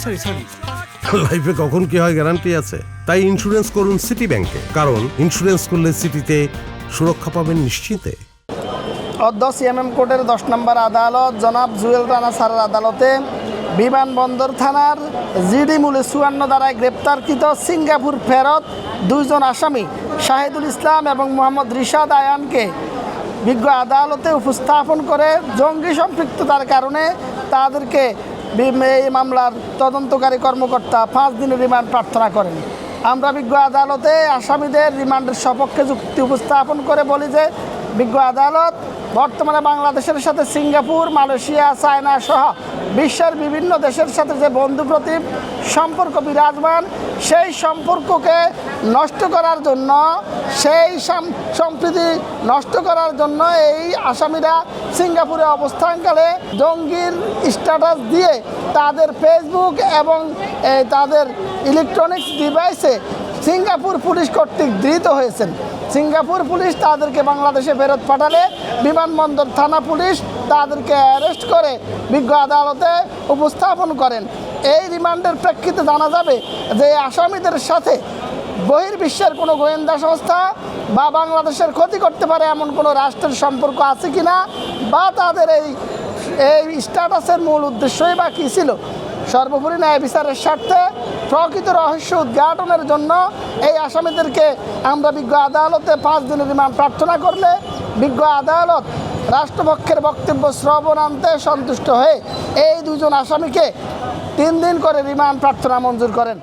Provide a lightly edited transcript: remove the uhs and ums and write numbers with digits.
Sorry sorry. লাইফে কখন কি হয় গ্যারান্টি আছে? তাই ইন্স্যুরেন্স করুন সিটি ব্যাংকে, কারণ ইন্স্যুরেন্স করলে সিটিতে সুরক্ষা পাবেন নিশ্চিন্তে। অদ্য সিএমএম কোর্টের 10 নম্বর আদালত জনাব জুয়েল রানা স্যারের আদালতে বিমানবন্দর থানার জিডি মূলে 54 ধারায় গ্রেপ্তারকৃত সিঙ্গাপুর ফেরত 2 জন আসামি শাহিদুল ইসলাম এবং মোহাম্মদ রিশাদ আয়ানকে বিজ্ঞ আদালতে উপস্থাপন করে জঙ্গি সম্পৃক্ততার কারণে তাদেরকে এই মামলার তদন্তকারী কর্মকর্তা 5 দিনের রিমান্ড প্রার্থনা করেন। আমরা বিজ্ঞ আদালতে আসামিদের রিমান্ডের সপক্ষে যুক্তি উপস্থাপন করে বলি যে বিজ্ঞ আদালত বর্তমানে বাংলাদেশের সাথে সিঙ্গাপুর, মালয়েশিয়া, চায়না সহ বিশ্বের বিভিন্ন দেশের সাথে যে বন্ধুপ্রতিম সম্পর্ক বিরাজমান, সেই সম্পর্ককে নষ্ট করার জন্য, সেই সম্প্রীতি নষ্ট করার জন্য এই আসামিরা সিঙ্গাপুরে অবস্থানকালে জঙ্গির স্ট্যাটাস দিয়ে তাদের ফেসবুক এবং তাদের ইলেকট্রনিক্স ডিভাইসে সিঙ্গাপুর পুলিশ কর্তৃক ধৃত হয়েছেন। সিঙ্গাপুর পুলিশ তাদেরকে বাংলাদেশে ফেরত পাঠালে বিমানবন্দর থানা পুলিশ তাদেরকে অ্যারেস্ট করে বিজ্ঞ আদালতে উপস্থাপন করেন। এই রিমান্ডের প্রেক্ষিতে জানা যাবে যে আসামিদের সাথে বহির্বিশ্বের কোনো গোয়েন্দা সংস্থা বা বাংলাদেশের ক্ষতি করতে পারে এমন কোনো রাষ্ট্রের সম্পর্ক আছে কিনা, বা তাদের এই স্ট্যাটাসের মূল উদ্দেশ্যই বা কী ছিল। সর্বোপরি ন্যায় বিচারের স্বার্থে প্রকৃত রহস্য উদ্ঘাটনের জন্য এই আসামিদেরকে আমরা বিজ্ঞ আদালতে 5 দিনের রিমান্ড প্রার্থনা করলে বিজ্ঞ আদালত রাষ্ট্রপক্ষের বক্তব্য শ্রবণান্তে সন্তুষ্ট হয়ে এই 2 জন আসামিকে 3 দিন করে রিমান্ড প্রার্থনা মঞ্জুর করেন।